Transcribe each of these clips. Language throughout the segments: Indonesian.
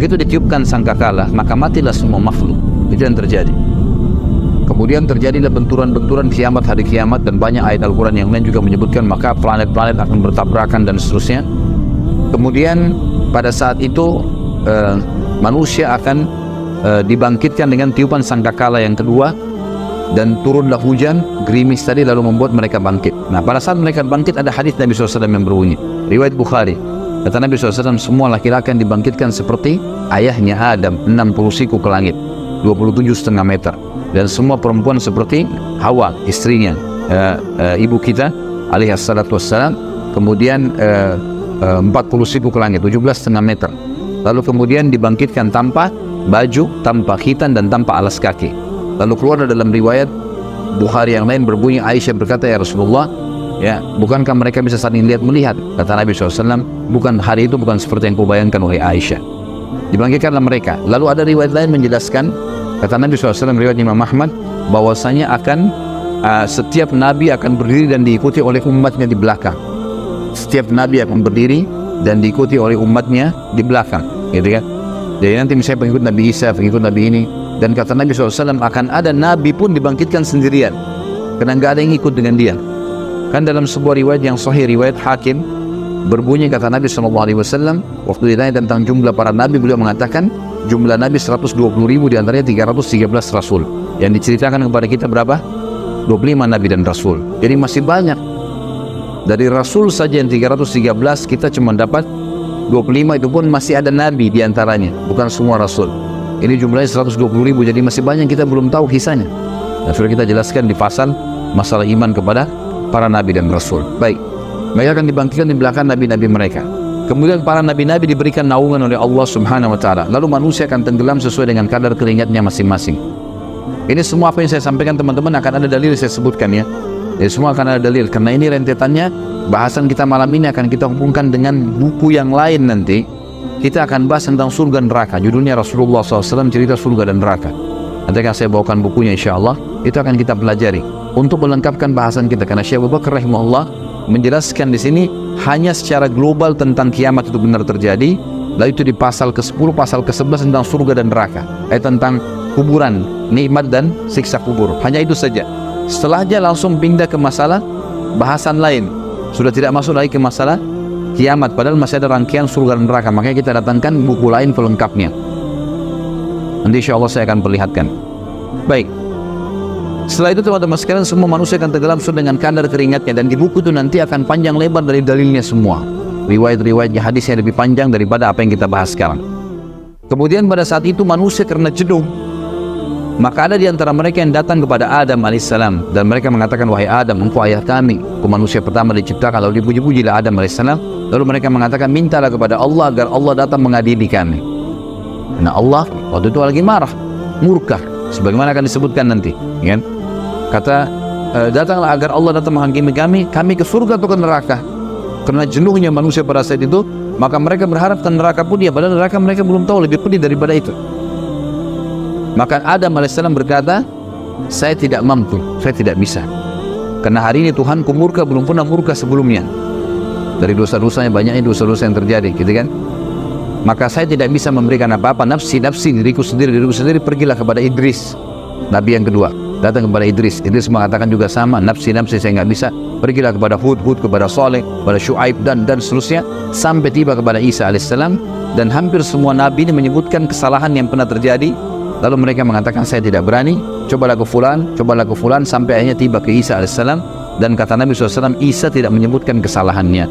Begitu ditiupkan sangkakala, maka matilah semua makhluk. Itu yang terjadi. Kemudian terjadilah benturan-benturan kiamat, hari kiamat, dan banyak ayat Al-Quran yang lain juga menyebutkan maka planet-planet akan bertabrakan dan seterusnya. Kemudian pada saat itu manusia akan dibangkitkan dengan tiupan sangkakala yang kedua, dan turunlah hujan, gerimis tadi lalu membuat mereka bangkit. Nah, pada saat mereka bangkit ada hadis Nabi SAW yang berbunyi, riwayat Bukhari. Kata Nabi SAW, semua laki-laki akan dibangkitkan seperti ayahnya Adam, 60 siku ke langit, 27,5 meter. Dan semua perempuan seperti Hawa, istrinya, ibu kita alaihissalatu wassalam, kemudian 40 siku ke langit, 17,5 meter. Lalu kemudian dibangkitkan tanpa baju, tanpa khitan, dan tanpa alas kaki. Lalu keluar dalam riwayat Bukhari yang lain berbunyi, Aisyah berkata, ya Rasulullah, ya, bukankah mereka bisa saling melihat? Kata Nabi SAW, bukan, hari itu bukan seperti yang kau bayangkan oleh Aisyah. Dibangkitkanlah mereka. Lalu ada riwayat lain menjelaskan, kata Nabi SAW, riwayat Imam Ahmad, bahwasanya akan setiap Nabi akan berdiri dan diikuti oleh umatnya di belakang. Setiap Nabi akan berdiri dan diikuti oleh umatnya di belakang, gitu kan? Jadi nanti misalnya pengikut Nabi Isa, pengikut Nabi ini. Dan kata Nabi SAW, akan ada Nabi pun dibangkitkan sendirian, karena nggak ada yang ikut dengan dia. Kan dalam sebuah riwayat yang sahih, riwayat Hakim, berbunyi kata Nabi SAW, waktu ditanya tentang jumlah para Nabi, beliau mengatakan jumlah Nabi 120.000, diantaranya 313 Rasul. Yang diceritakan kepada kita berapa? 25 Nabi dan Rasul. Jadi masih banyak. Dari Rasul saja yang 313, kita cuma dapat 25, itu pun masih ada Nabi diantaranya, bukan semua Rasul. Ini jumlahnya 120.000, jadi masih banyak kita belum tahu kisahnya. Dan sudah kita jelaskan di pasal masalah iman kepada para Nabi dan Rasul. Baik, mereka akan dibangkitkan di belakang Nabi-Nabi mereka. Kemudian para Nabi-Nabi diberikan naungan oleh Allah Subhanahu Wa Taala. Lalu manusia akan tenggelam sesuai dengan kadar keringatnya masing-masing. Ini semua apa yang saya sampaikan teman-teman akan ada dalil saya sebutkan ya. Jadi semua akan ada dalil, karena ini rentetannya bahasan kita malam ini akan kita hubungkan dengan buku yang lain nanti. Kita akan bahas tentang surga dan neraka. Judulnya Rasulullah SAW cerita surga dan neraka. Nanti akan saya bawakan bukunya insyaAllah. Itu akan kita pelajari untuk melengkapkan bahasan kita. Karena Syekh Abu Bakar rahimahullah menjelaskan di sini hanya secara global tentang kiamat itu benar terjadi. Lalu itu di pasal ke-10, pasal ke-11 tentang surga dan neraka. Tentang kuburan, nikmat dan siksa kubur. Hanya itu saja. Setelahnya langsung pindah ke masalah bahasan lain. Sudah tidak masuk lagi ke masalah kiamat, padahal masih ada rangkaian surga dan neraka. Makanya kita datangkan buku lain pelengkapnya. Nanti insya Allah saya akan perlihatkan. Baik, setelah itu teman-teman sekalian, semua manusia akan tenggelam sesuai dengan kadar keringatnya. Dan di buku itu nanti akan panjang lebar dari dalilnya semua. Riwayat-riwayatnya, hadisnya lebih panjang daripada apa yang kita bahas sekarang. Kemudian pada saat itu manusia karena jenuh, maka ada di antara mereka yang datang kepada Adam alaihissalam, dan mereka mengatakan, wahai Adam, engkau ayah kami, engkau manusia pertama diciptakan. Lalu dipuji-pujilah Adam alaihissalam. Lalu mereka mengatakan, mintalah kepada Allah agar Allah datang mengadili kami. Karena Allah waktu itu lagi marah, murka, sebagaimana akan disebutkan nanti, kan? Kata, datanglah agar Allah datang menghakimi kami ke surga atau ke neraka. Karena jenuhnya manusia pada saat itu, maka mereka berharap ke neraka pun dia, padahal neraka mereka belum tahu lebih pedih daripada itu. Maka Adam alaihissalam berkata, saya tidak mampu, saya tidak bisa. Karena hari ini Tuhanku murka, belum pernah murka sebelumnya. Dari dosa-dosanya, banyaknya dosa-dosa yang terjadi, gitu kan? Maka saya tidak bisa memberikan apa-apa. Nafsi, diriku sendiri, pergilah kepada Idris, Nabi yang kedua. Datang kepada Idris. Idris mengatakan juga sama, nafsi, saya nggak bisa. Pergilah kepada Hud, kepada Saleh, kepada Syuaib, dan seterusnya. Sampai tiba kepada Isa alaihissalam. Dan hampir semua Nabi ini menyebutkan kesalahan yang pernah terjadi. Lalu mereka mengatakan, saya tidak berani, cobalah ke fulan, sampai akhirnya tiba ke Isa alaihissalam. Dan kata Nabi SAW, Isa tidak menyebutkan kesalahannya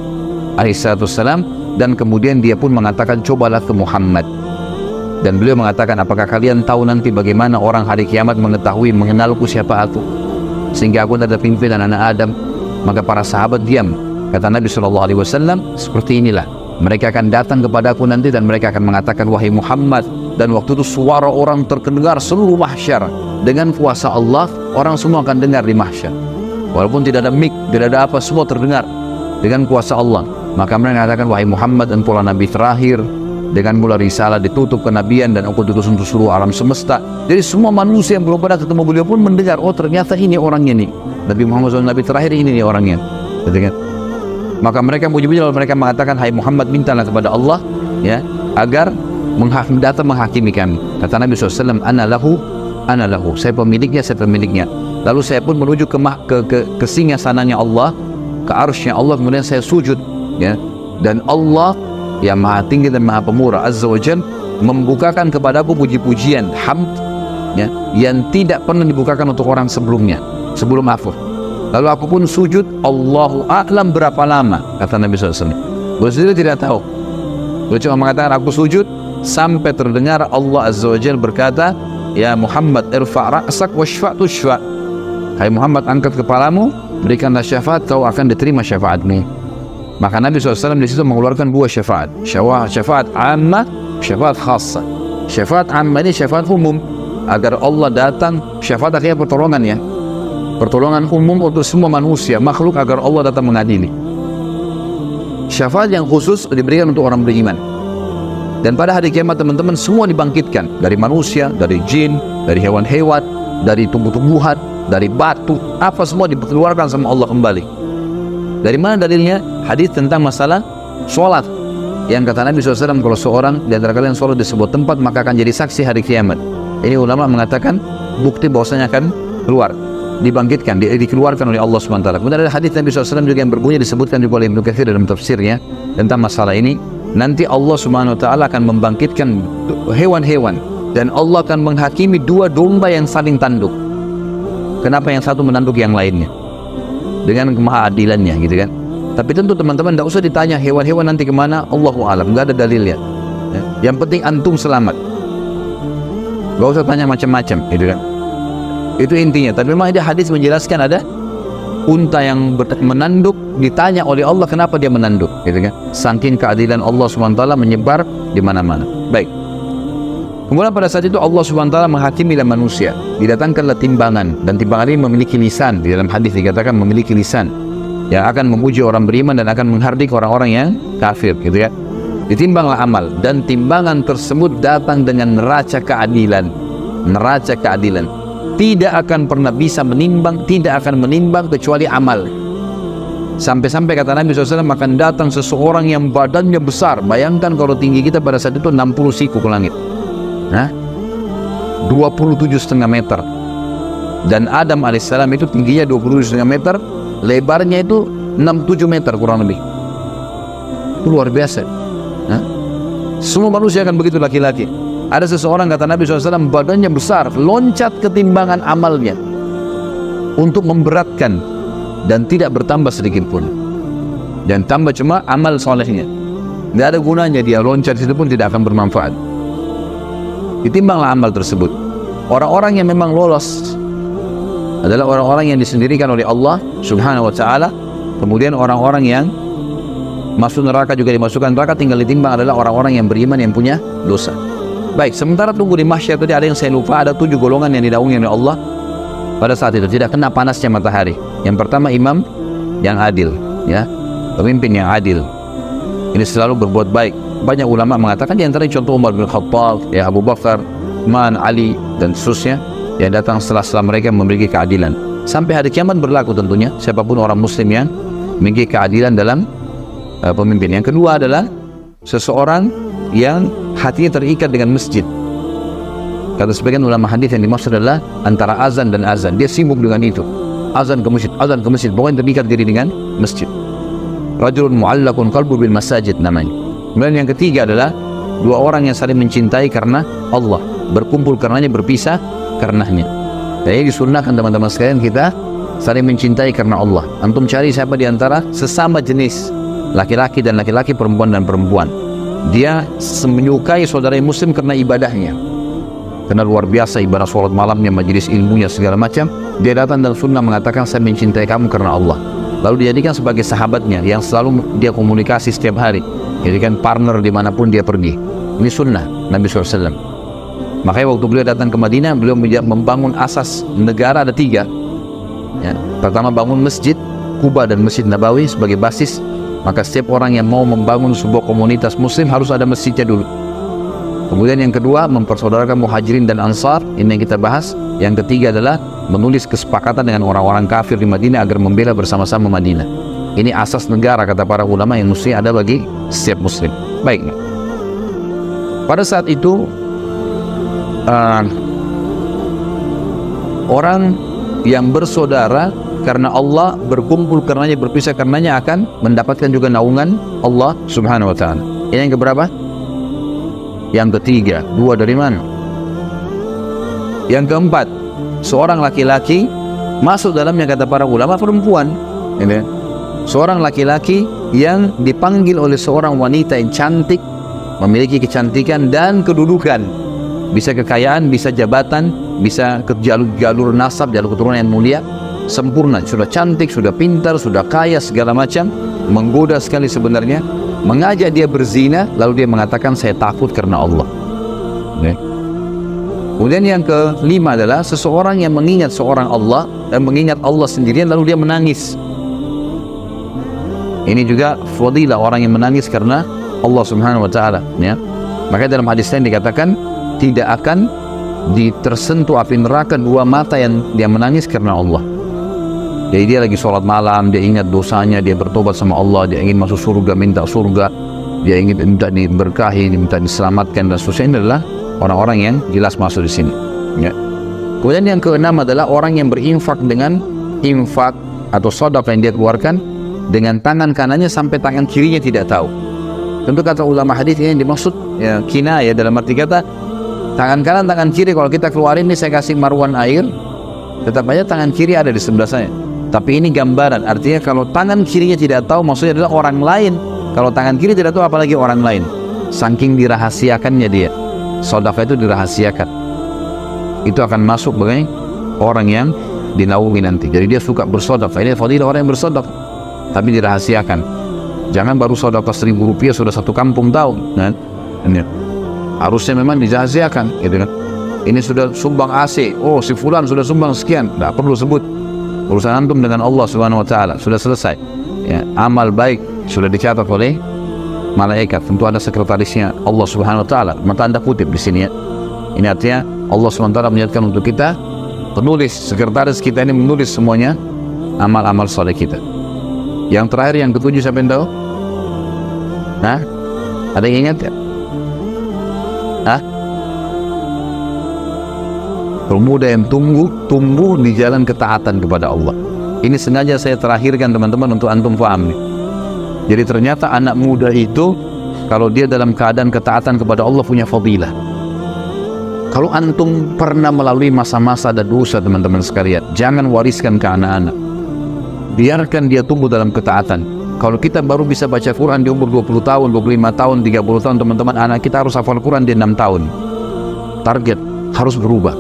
alaihissalam. Dan kemudian dia pun mengatakan, cobalah ke Muhammad. Dan beliau mengatakan, apakah kalian tahu nanti bagaimana orang hari kiamat mengetahui, mengenalku siapa aku, sehingga aku ada pimpinan anak Adam. Maka para sahabat diam. Kata Nabi SAW, seperti inilah mereka akan datang kepadaku nanti, dan mereka akan mengatakan, wahai Muhammad. Dan waktu itu suara orang terdengar seluruh mahsyar. Dengan kuasa Allah, orang semua akan dengar di mahsyar. Walaupun tidak ada mic, tidak ada apa, semua terdengar dengan kuasa Allah. Maka mereka mengatakan, wahai Muhammad, engkaulah Nabi terakhir. Dengan mula risalah ditutup kenabian, dan engkau diutus untuk seluruh alam semesta. Jadi semua manusia yang belum pernah ketemu beliau pun mendengar, oh ternyata ini orangnya nih. Nabi Muhammad SAW, Nabi terakhir, ini nih orangnya. Maka mereka puji-puji, lalu mereka mengatakan, hai Muhammad, mintalah kepada Allah, ya, agar datang menghakimi kami. Kata Nabi SAW, ana lahu, saya pemiliknya, saya pemiliknya. Lalu saya pun menuju ke singgasananya Allah, ke arsy-Nya Allah, kemudian saya sujud, ya. Dan Allah yang maha tinggi dan maha pemurah Azza wa Jalla membukakan kepadaku puji-pujian, hamd, ya, yang tidak pernah dibukakan untuk orang sebelumnya, sebelum aku. Lalu aku pun sujud, Allahu a'lam berapa lama, kata Nabi SAW. Beliau sendiri tidak tahu. Beliau cuma mengatakan aku sujud sampai terdengar Allah Azza wa Jalla berkata, ya Muhammad irfa' ra'sak washfa' tushfa'. Hai Muhammad, angkat kepalamu, berikanlah syafaat, kau akan diterima syafaatmu. Maka Nabi SAW di situ mengeluarkan dua syafaat, syafaat ammah, syafaat khassa. Syafaat ammah ini syafaat umum, agar Allah datang, syafaat akhirnya pertolongan, ya, pertolongan umum untuk semua manusia, makhluk, agar Allah datang mengadili. Syafaat yang khusus diberikan untuk orang beriman. Dan pada hari kiamat teman-teman, semua dibangkitkan, dari manusia, dari jin, dari hewan-hewan, dari tumbuh-tumbuhan, dari batu, apa semua dikeluarkan sama Allah kembali. Dari mana dalilnya? Hadis tentang masalah sholat, yang kata Nabi SAW, kalau seorang di antara kalian sholat di sebuah tempat, maka akan jadi saksi hari kiamat. Ini ulama mengatakan bukti bahwasanya akan keluar, dibangkitkan, dikeluarkan oleh Allah SWT. Kemudian ada hadis Nabi SAW juga yang berbunyi, disebutkan juga oleh Ibnu Katsir dalam tafsirnya tentang masalah ini. Nanti Allah SWT akan membangkitkan hewan-hewan, dan Allah akan menghakimi dua domba yang saling tanduk. Kenapa yang satu menanduk yang lainnya? Dengan kemahaadilannya, gitu kan. Tapi tentu teman-teman tidak usah ditanya hewan-hewan nanti kemana, Allahu a'lam, nggak ada dalilnya, ya. Yang penting antum selamat, nggak usah tanya macam-macam, gitu kan. Itu intinya. Tapi memang ada hadis menjelaskan ada unta yang menanduk, ditanya oleh Allah kenapa dia menanduk, gitu kan. Saking keadilan Allah SWT menyebar di mana-mana. Baik. Kemudian pada saat itu Allah SWT menghakimi manusia. Didatangkanlah timbangan, dan timbangan ini memiliki lisan. Di dalam hadis dikatakan memiliki lisan yang akan memuji orang beriman dan akan menghardik orang-orang yang kafir, gitu ya. Ditimbanglah amal, dan timbangan tersebut datang dengan neraca keadilan. Neraca keadilan tidak akan pernah bisa menimbang, tidak akan menimbang kecuali amal. Sampai-sampai kata Nabi SAW akan datang seseorang yang badannya besar. Bayangkan kalau tinggi kita pada saat itu 60 siku ke langit, 27,5 meter. Dan Adam alaihissalam itu tingginya 27,5 meter, lebarnya itu 67 meter kurang lebih. Itu luar biasa. Semua manusia akan begitu, laki-laki. Ada seseorang, kata Nabi SAW, badannya besar, loncat ke timbangan amalnya untuk memberatkan, dan tidak bertambah sedikit pun, dan tambah cuma amal solehnya. Tidak ada gunanya dia loncat situ pun, tidak akan bermanfaat. Ditimbanglah amal tersebut. Orang-orang yang memang lolos adalah orang-orang yang disendirikan oleh Allah Subhanahu wa ta'ala. Kemudian orang-orang yang masuk neraka juga dimasukkan neraka, tinggal ditimbang adalah orang-orang yang beriman, yang punya dosa. Baik, sementara tunggu di mahsyar tadi ada yang saya lupa, ada 7 golongan yang didaungi oleh Allah pada saat itu, tidak kena panasnya matahari. Yang pertama, imam yang adil, ya, pemimpin yang adil. Ini selalu berbuat baik. Banyak ulama mengatakan di antara contoh Umar bin Khattab, ya, Abu Bakar, Uthman, Ali, dan seterusnya yang datang setelah mereka memiliki keadilan. Sampai hari kiamat berlaku tentunya, siapapun orang muslim yang memiliki keadilan dalam pemimpin. Yang kedua adalah seseorang yang hatinya terikat dengan masjid. Kata sebagian ulama hadis, yang dimaksud adalah antara azan dan azan, dia sibuk dengan itu, azan ke masjid, azan ke masjid, pokoknya terikat diri dengan masjid. Rajulun mu'allaqun qalbu bil masajid namanya. Kemudian yang ketiga adalah dua orang yang saling mencintai karena Allah, berkumpul karenanya, berpisah karenanya. Jadi disunnahkan teman-teman sekalian kita saling mencintai karena Allah. Antum cari siapa di antara sesama jenis, laki-laki dan laki-laki, perempuan dan perempuan, dia menyukai saudara muslim karena ibadahnya, karena luar biasa ibadah sholat malamnya, majelis ilmunya, segala macam. Dia datang dan sunnah mengatakan saya mencintai kamu karena Allah. Lalu dijadikan sebagai sahabatnya yang selalu dia komunikasi setiap hari, jadikan partner dimanapun dia pergi. Ini sunnah Nabi SAW. Makanya waktu beliau datang ke Madinah, beliau membangun asas negara ada 3, ya. Pertama, bangun masjid Kuba dan Masjid Nabawi sebagai basis. Maka setiap orang yang mau membangun sebuah komunitas muslim harus ada masjidnya dulu. Kemudian yang kedua, mempersaudarakan muhajirin dan ansar, ini yang kita bahas. Yang ketiga adalah menulis kesepakatan dengan orang-orang kafir di Madinah agar membela bersama-sama Madinah. Ini asas negara kata para ulama yang mesti ada bagi setiap muslim. Baik. Pada saat itu orang yang bersaudara karena Allah, berkumpul karenanya, berpisah karenanya, akan mendapatkan juga naungan Allah Subhanahu wa ta'ala. Ini yang keberapa? Yang ketiga. Dua dari mana? Yang keempat, seorang laki-laki masuk dalamnya, kata para ulama, perempuan. Ini seorang laki-laki yang dipanggil oleh seorang wanita yang cantik, memiliki kecantikan dan kedudukan, bisa kekayaan, bisa jabatan, bisa ke jalur nasab, jalur keturunan yang mulia, sempurna, sudah cantik, sudah pintar, sudah kaya, segala macam, menggoda sekali sebenarnya, mengajak dia berzina, lalu dia mengatakan saya takut karena Allah. Kemudian yang kelima adalah seseorang yang mengingat seorang Allah dan mengingat Allah sendirian lalu dia menangis. Ini juga fadilah orang yang menangis karena Allah Subhanahu wa ta'ala, ya. Maka dalam hadis lain dikatakan tidak akan tersentuh api neraka dua mata yang dia menangis karena Allah. Jadi dia lagi sholat malam, dia ingat dosanya, dia bertobat sama Allah, dia ingin masuk surga, minta surga, dia ingin minta diberkahi, minta diselamatkan dan seterusnya. Ini adalah orang-orang yang jelas masuk di sini, ya. Kemudian yang keenam adalah orang yang berinfak dengan infak atau sedekah yang dia keluarkan dengan tangan kanannya sampai tangan kirinya tidak tahu. Tentu kata ulama hadis ini yang dimaksud ya, kinayah, dalam arti kata tangan kanan, tangan kiri. Kalau kita keluarin ini, saya kasih marwan air, tetap aja tangan kiri ada di sebelah saya. Tapi ini gambaran, artinya kalau tangan kirinya tidak tahu, maksudnya adalah orang lain. Kalau tangan kiri tidak tahu, apalagi orang lain. Saking dirahasiakannya dia, sedekah itu dirahasiakan, itu akan masuk sebagai orang yang dinaungi nanti. Jadi dia suka bersedekah. Ini fadilah orang yang bersedekah, tapi dirahasiakan. Jangan baru sedekah 1.000 rupiah sudah satu kampung tahu, kan? Ini harusnya memang dirahasiakan, gitu kan? Ini sudah sumbang AC, oh si fulan sudah sumbang sekian, tidak perlu sebut. Urusan antum dengan Allah Subhanahu wa ta'ala sudah selesai, ya. Amal baik sudah dicatat oleh malaikat, tentu ada sekretarisnya Allah Subhanahu wa ta'ala. Maka Anda kutip di sini, ya. Ini artinya Allah Subhanahu wa ta'ala menyatakan untuk kita penulis, sekretaris kita ini menulis semuanya amal-amal saleh kita. Yang terakhir, yang ketujuh, siapa yang tahu? Nah, ada yang ingat ya? Hah? Pemuda yang tumbuh di jalan ketaatan kepada Allah. Ini sengaja saya terakhirkan teman-teman untuk antum paham nih. Jadi ternyata anak muda itu kalau dia dalam keadaan ketaatan kepada Allah punya fadilah. Kalau antum pernah melalui masa-masa ada dosa teman-teman sekalian, jangan wariskan ke anak-anak. Biarkan dia tumbuh dalam ketaatan. Kalau kita baru bisa baca Quran di umur 20 tahun, 25 tahun, 30 tahun teman-teman, anak kita harus hafal Quran di 6 tahun. Target harus berubah.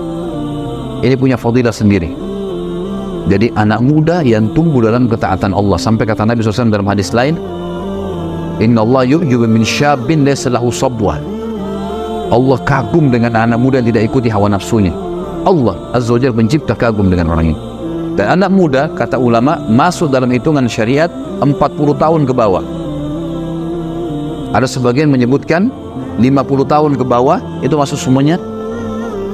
Ini punya fadilah sendiri. Jadi anak muda yang tumbuh dalam ketaatan Allah, sampai kata Nabi SAW dalam hadis lain, Inna Allah yu'jibu min syabin laysa lahu sabwah. Allah kagum dengan anak muda yang tidak ikuti hawa nafsunya. Allah Azza wa Jalla pencipta kagum dengan orang ini. Dan anak muda, kata ulama, masuk dalam hitungan syariat 40 tahun ke bawah. Ada sebagian menyebutkan 50 tahun ke bawah, itu masuk semuanya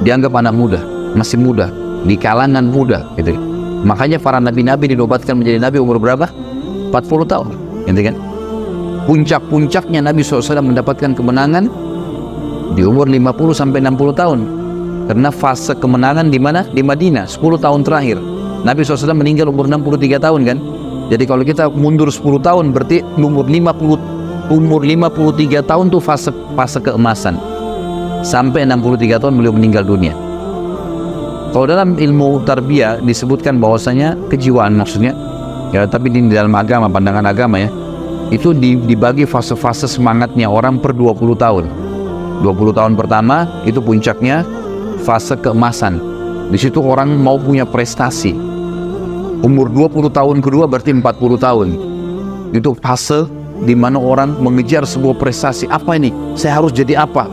dianggap anak muda, masih muda, di kalangan muda, gitu. Makanya para nabi-nabi dinobatkan menjadi nabi umur berapa? 40 tahun, gitu kan? Puncak-puncaknya Nabi SAW mendapatkan kemenangan di umur 50 sampai 60 tahun. Karena fase kemenangan di mana? Di Madinah, 10 tahun terakhir. Nabi SAW meninggal umur 63 tahun kan? Jadi kalau kita mundur 10 tahun, berarti umur 53 tahun tuh fase keemasan. Sampai 63 tahun beliau meninggal dunia. Kalau dalam ilmu tarbiyah disebutkan bahwasanya kejiwaan maksudnya, ya, tapi di dalam agama, pandangan agama ya, itu dibagi fase-fase semangatnya orang per 20 tahun. 20 tahun pertama itu puncaknya fase keemasan. Di situ orang mau punya prestasi. Umur 20 tahun kedua berarti 40 tahun. Itu fase di mana orang mengejar sebuah prestasi. Apa ini? Saya harus jadi apa?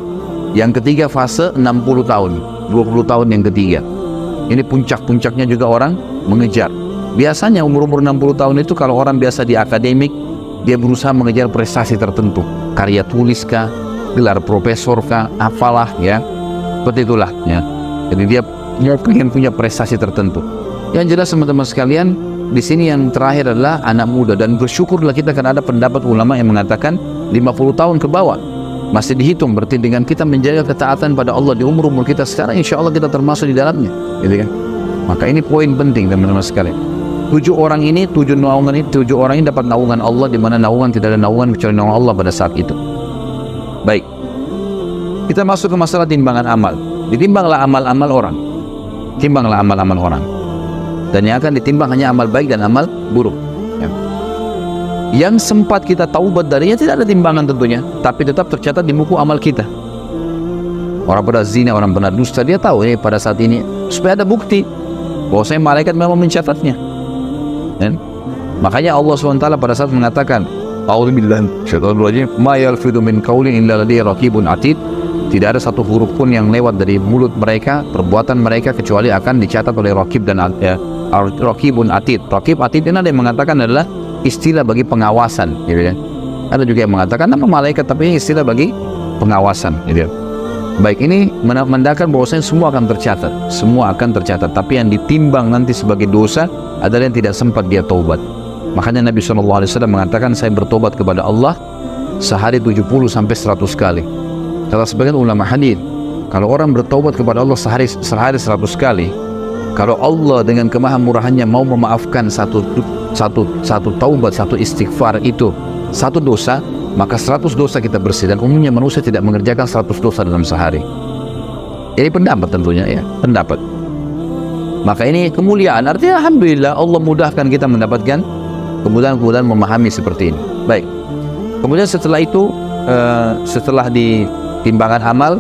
Yang ketiga fase 60 tahun. 20 tahun yang ketiga. Ini puncak-puncaknya juga orang mengejar. Biasanya umur-umur 60 tahun itu kalau orang biasa di akademik, dia berusaha mengejar prestasi tertentu. Karya tulis kah, gelar profesor kah, apalah ya. Seperti itulah ya. Jadi dia ingin punya prestasi tertentu. Yang jelas teman-teman sekalian, di sini yang terakhir adalah anak muda, dan bersyukurlah kita karena ada pendapat ulama yang mengatakan 50 tahun ke bawah. masih dihitung. Berarti dengan kita menjaga ketaatan pada Allah di umur-umur kita sekarang, insya Allah kita termasuk di dalamnya, gitu kan? Maka ini poin penting teman-teman sekalian. 7 orang ini dapat naungan Allah, di mana naungan tidak ada naungan kecuali naungan Allah pada saat itu. Baik, kita masuk ke masalah timbangan amal. Ditimbanglah amal-amal orang, timbanglah amal-amal orang, dan yang akan ditimbang hanya amal baik dan amal buruk, ya. Yang sempat kita taubat darinya tidak ada timbangan tentunya, tapi tetap tercatat di buku amal kita. Orang pada zina, orang pernah dusta, dia tahu ini pada saat ini, supaya ada bukti bahwasanya malaikat memang mencatatnya. Dan makanya Allah SWT pada saat mengatakan, A'udzubillahi minasyaitonir rajim, ma yalfidu min qaulin illa ladayhi raqibun atid. Tidak ada satu huruf pun yang lewat dari mulut mereka, perbuatan mereka, kecuali akan dicatat oleh raqib dan raqibun atid. Raqib atid ini ada yang mengatakan adalah istilah bagi pengawasan, gitu ya. Ada juga yang mengatakan nama malaikat, tapi istilah bagi pengawasan, gitu ya. Baik, ini menandakan bahwasanya semua akan tercatat, semua akan tercatat. Tapi yang ditimbang nanti sebagai dosa adalah yang tidak sempat dia taubat. Makanya Nabi SAW mengatakan, saya bertobat kepada Allah sehari 70 sampai 100 kali. Kata sebagian ulama hadis, kalau orang bertobat kepada Allah sehari 100 kali, kalau Allah dengan kemahamurahannya mau memaafkan satu taubat, satu istighfar itu satu dosa, maka 100 dosa kita bersih. Dan umumnya manusia tidak mengerjakan 100 dosa dalam sehari. Ini pendapat tentunya, ya, pendapat. Maka ini kemuliaan, artinya alhamdulillah Allah mudahkan kita mendapatkan kemudahan-kemudahan memahami seperti ini. Baik, kemudian setelah itu, setelah di timbangan amal,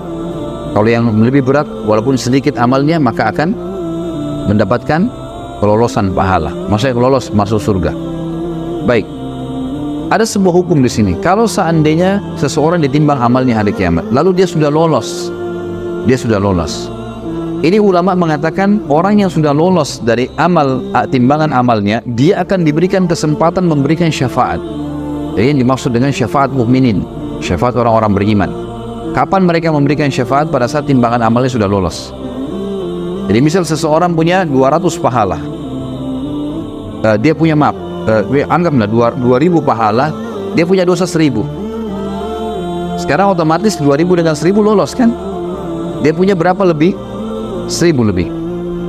kalau yang lebih berat walaupun sedikit amalnya, maka akan mendapatkan kelolosan pahala, maksudnya lolos masuk surga. Baik, ada sebuah hukum di sini. Kalau seandainya seseorang ditimbang amalnya hari kiamat, lalu dia sudah lolos, ini ulama mengatakan orang yang sudah lolos dari timbangan amalnya, dia akan diberikan kesempatan memberikan syafaat. Jadi yang dimaksud dengan syafaat mukminin, syafaat orang-orang beriman. Kapan mereka memberikan syafaat? Pada saat timbangan amalnya sudah lolos. Jadi misal seseorang punya 200 pahala, dia punya anggaplah 2000 pahala, dia punya dosa 1000. Sekarang otomatis 2000 dengan 1000 lolos kan? Dia punya berapa lebih? 1000 lebih.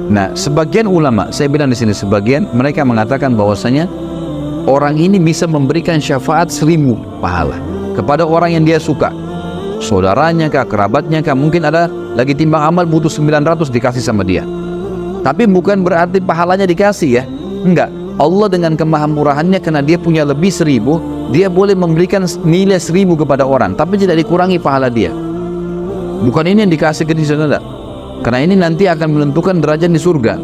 Nah, sebagian ulama, saya bilang di sini sebagian, mereka mengatakan bahwasanya orang ini bisa memberikan syafaat 1000 pahala kepada orang yang dia suka, saudaranya kah, kerabatnya kah. Mungkin ada lagi timbang amal butuh 900, dikasih sama dia. Tapi bukan berarti pahalanya dikasih, ya, enggak. Allah dengan kemahamurahannya, karena dia punya lebih 1000, dia boleh memberikan nilai 1000 kepada orang, tapi tidak dikurangi pahala dia. Bukan ini yang dikasih ke dia, saudara. Karena ini nanti akan menentukan derajat di surga.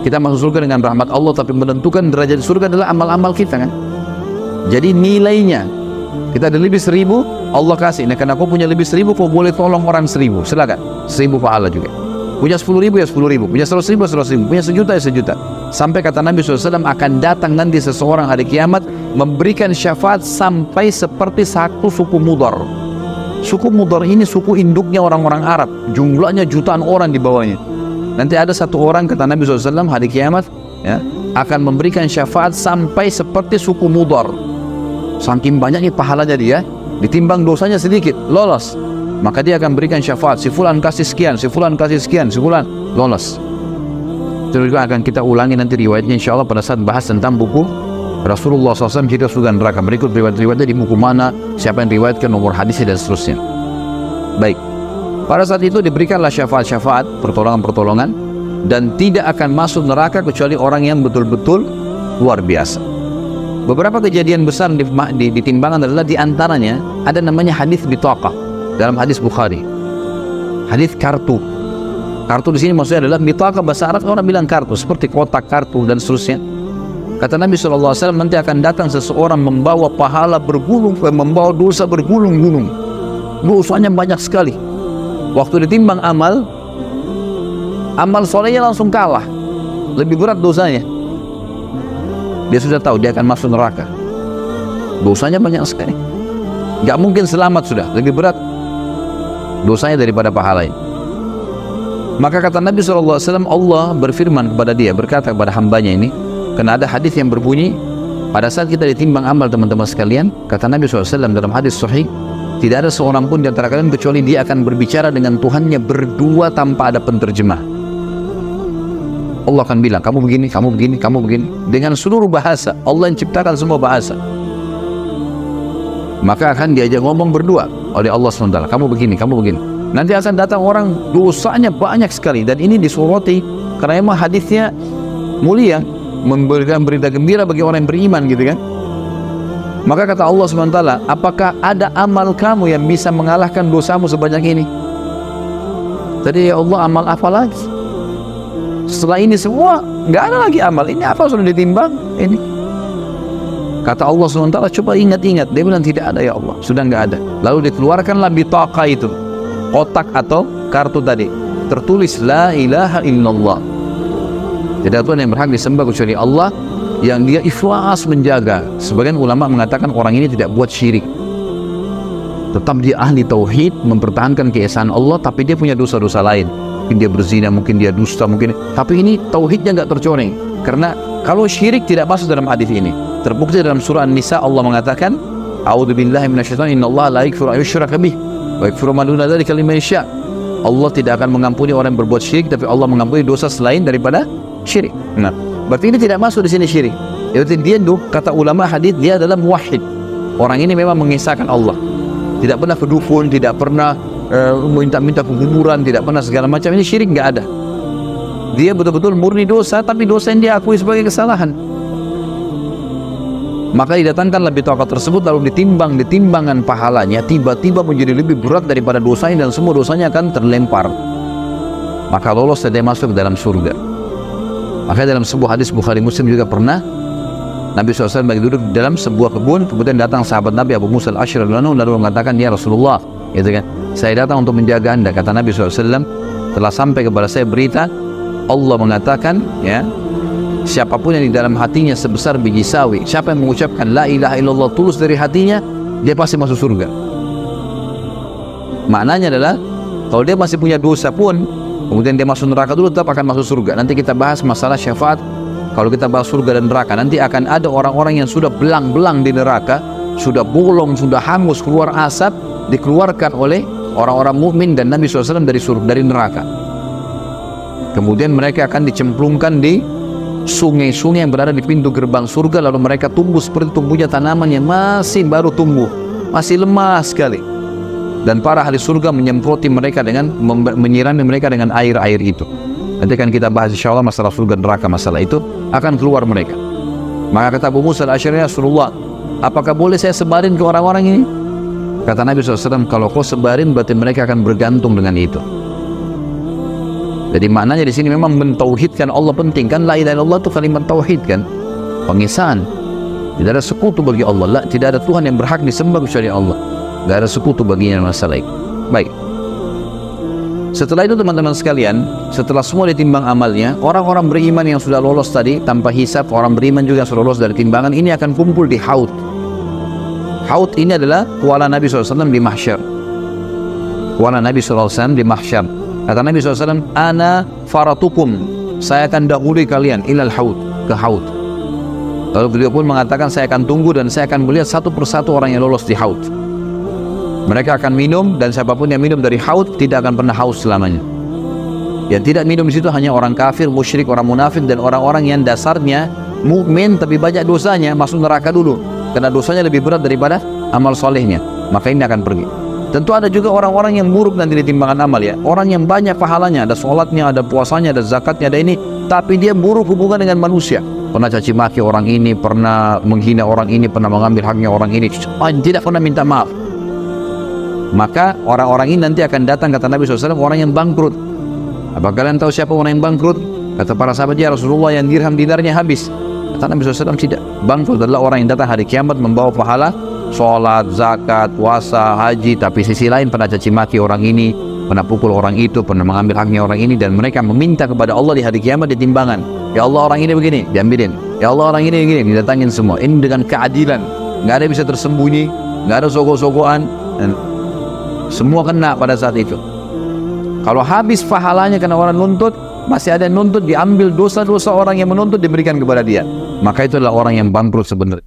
Kita masuk surga dengan rahmat Allah, tapi menentukan derajat di surga adalah amal-amal kita, kan? Jadi nilainya, kita ada lebih 1000, Allah kasih. Nah, karena kau punya lebih 1000, kau boleh tolong orang 1000, silakan, 1000 pahala juga. Punya 10.000 ya 10.000, punya 100.000 100.000, punya 1.000.000 ya 1.000.000. Sampai kata Nabi SAW, akan datang nanti seseorang hari kiamat memberikan syafaat sampai seperti satu suku Mudar. Suku Mudar ini suku induknya orang-orang Arab, jumlahnya jutaan orang di bawahnya. Nanti ada satu orang, kata Nabi SAW, hari kiamat, ya, akan memberikan syafaat sampai seperti suku Mudar. Saking banyaknya pahalanya dia, ditimbang dosanya sedikit, lolos. Maka dia akan berikan syafaat, si fulan kasih sekian, si fulan kasih sekian, si fulan lolos. Itu juga akan kita ulangi nanti riwayatnya, insya Allah, pada saat bahas tentang buku Rasulullah SAW cerita surga neraka. Berikut riwayat-riwayatnya di buku mana, siapa yang riwayatkan, nomor hadisnya, dan seterusnya. Baik, pada saat itu diberikanlah syafaat-syafaat, pertolongan-pertolongan, dan tidak akan masuk neraka kecuali orang yang betul-betul luar biasa. Beberapa kejadian besar di timbangan adalah diantaranya ada namanya hadis bitaqah dalam hadis Bukhari, hadis kartu. Kartu di sini maksudnya adalah bitaqah, bahasa Arab orang bilang kartu, seperti kotak kartu dan seterusnya. Kata Nabi SAW, nanti akan datang seseorang membawa pahala bergulung, membawa dosa bergulung-gulung, dosanya banyak sekali. Waktu ditimbang amal solehnya langsung kalah, lebih berat dosanya. Dia sudah tahu dia akan masuk neraka, dosanya banyak sekali, gak mungkin selamat, sudah lebih berat dosanya daripada pahalanya. Maka kata Nabi SAW, Allah berfirman kepada dia, berkata kepada hambanya ini, karena ada hadis yang berbunyi, pada saat kita ditimbang amal, teman-teman sekalian, kata Nabi SAW dalam hadis sahih, Tidak ada seorang pun di antara kalian kecuali dia akan berbicara dengan Tuhannya berdua tanpa ada penterjemah. Allah akan bilang, kamu begini, kamu begini, kamu begini, dengan seluruh bahasa. Allah yang ciptakan semua bahasa. Maka akan diajak ngomong berdua oleh Allah SWT. Kamu begini, kamu begini. Nanti akan datang orang dosanya banyak sekali, dan ini disoroti karena memang hadisnya mulia, memberikan berita gembira bagi orang yang beriman, gitu kan. Maka kata Allah SWT, apakah ada amal kamu yang bisa mengalahkan dosamu sebanyak ini? Tadi, ya Allah, amal apa lagi? Setelah ini semua nggak ada lagi amal. Ini apa sudah ditimbang ini? Kata Allah SWT, coba ingat-ingat. Dia bilang tidak ada, ya Allah, sudah nggak ada. Lalu dikeluarkanlah bitaqah itu, kotak atau kartu tadi, tertulis la ilaha illallah. Tidak ada Tuhan yang berhak disembah kecuali Allah, yang dia ikhlas menjaga. Sebagian ulama mengatakan orang ini tidak buat syirik, tetap dia ahli tauhid, mempertahankan keesaan Allah, tapi dia punya dosa-dosa lain. Mungkin dia berzina, mungkin dia dusta, mungkin, tapi ini tauhidnya nggak tercoreng. Karena kalau syirik tidak masuk dalam hadis ini. Terbukti dalam surah An-Nisa, Allah mengatakan, a'udzubillahi minasyaitonir rajim, innallaha la yaghfiru an yushraka bih wa yaghfiru ma duna dzalika liman yasha. Allah tidak akan mengampuni orang yang berbuat syirik, tapi Allah mengampuni dosa selain daripada syirik. Nah, berarti ini tidak masuk di sini syirik. Berarti dia tuh, kata ulama hadis, dia adalah muwahhid. Orang ini memang mengesahkan Allah. Tidak pernah kedukun, tidak pernah minta-minta kuburan, tidak pernah segala macam. Ini syirik nggak ada. Dia betul-betul murni dosa, tapi dosa yang dia akui sebagai kesalahan. Maka didatangkan lebih bitaqah tersebut, lalu ditimbang, timbangan pahalanya tiba-tiba menjadi lebih berat daripada dosanya, dan semua dosanya akan terlempar. Maka lolos dan dia masuk ke dalam surga. Maka dalam sebuah hadis Bukhari Muslim juga pernah Nabi SAW bagi duduk di dalam sebuah kebun, kemudian datang sahabat Nabi Abu Musa al-Asy'ari lalu mengatakan, ya Rasulullah, gitu kan, saya datang untuk menjaga anda. Kata Nabi SAW, telah sampai kepada saya berita Allah mengatakan, ya, siapapun yang di dalam hatinya sebesar biji sawi, siapa yang mengucapkan la ilaha illallah tulus dari hatinya, dia pasti masuk surga. Maknanya adalah kalau dia masih punya dosa pun, kemudian dia masuk neraka dulu, tetap akan masuk surga. Nanti kita bahas masalah syafaat. Kalau kita bahas surga dan neraka, nanti akan ada orang-orang yang sudah belang-belang di neraka, sudah bolong, sudah hangus, keluar asap, dikeluarkan oleh orang-orang mukmin dan Nabi SAW dari neraka. Kemudian mereka akan dicemplungkan di sungai-sungai yang berada di pintu gerbang surga, lalu mereka tumbuh seperti tumbuhnya tanaman yang masih baru tumbuh, masih lemah sekali. Dan para ahli surga menyemproti mereka dengan menyirami mereka dengan air-air itu. Nanti akan kita bahas insyaallah masalah surga neraka, masalah itu akan keluar mereka. Maka kata Abu Musa al-Asy'ari, Rasulullah, apakah boleh saya sebarin ke orang-orang ini? Kata Nabi SAW, kalau kau sebarin berarti mereka akan bergantung dengan itu. Jadi maknanya di sini memang mentauhidkan Allah penting kan. La ilaha illallah itu kalimat tauhid kan, pengesahan. Tidak ada sekutu bagi Allah, tidak ada Tuhan yang berhak disembah kecuali Allah. Tidak ada sekutu baginya masalah itu. Baik. Setelah itu teman-teman sekalian, setelah semua ditimbang amalnya, orang-orang beriman yang sudah lolos tadi tanpa hisab, orang beriman juga yang sudah lolos dari timbangan ini akan kumpul di Haud. Haud ini adalah kuala Nabi SAW di mahsyar. Kuala Nabi SAW di mahsyar. Kata Nabi SAW, ana faratukum, saya akan dahului kalian ilal Haud, ke Haud. Lalu beliau pun mengatakan, saya akan tunggu dan saya akan melihat satu persatu orang yang lolos di Haud. Mereka akan minum, dan siapapun yang minum dari Haud tidak akan pernah haus selamanya. Yang tidak minum di situ hanya orang kafir, musyrik, orang munafik, dan orang-orang yang dasarnya mukmin tapi banyak dosanya, masuk neraka dulu karena dosanya lebih berat daripada amal solehnya. Maka ini akan pergi. Tentu ada juga orang-orang yang buruk nanti di timbangan amal, ya. Orang yang banyak pahalanya, ada sholatnya, ada puasanya, ada zakatnya, ada ini, tapi dia buruk hubungan dengan manusia. Pernah caci maki orang ini, pernah menghina orang ini, pernah mengambil haknya orang ini, tidak pernah minta maaf. Maka orang-orang ini nanti akan datang, kata Nabi SAW, orang yang bangkrut. Apa kalian tahu siapa orang yang bangkrut? Kata para sahabat, ya Rasulullah, yang dirham dinarnya habis. Kata Nabi SAW, tidak. Bangkrut adalah orang yang datang hari kiamat membawa pahala sholat, zakat, puasa, haji, tapi sisi lain pernah caci maki orang ini, pernah pukul orang itu, pernah mengambil haknya orang ini, dan mereka meminta kepada Allah di hari kiamat di timbangan, ya Allah orang ini begini, diambilin, ya Allah orang ini begini, didatangin semua. Ini dengan keadilan, nggak ada yang bisa tersembunyi, nggak ada sogok-sogokan, dan semua kena pada saat itu. Kalau habis pahalanya karena orang nuntut, masih ada yang nuntut, diambil dosa-dosa orang yang menuntut diberikan kepada dia. Maka itu adalah orang yang bangkrut sebenarnya.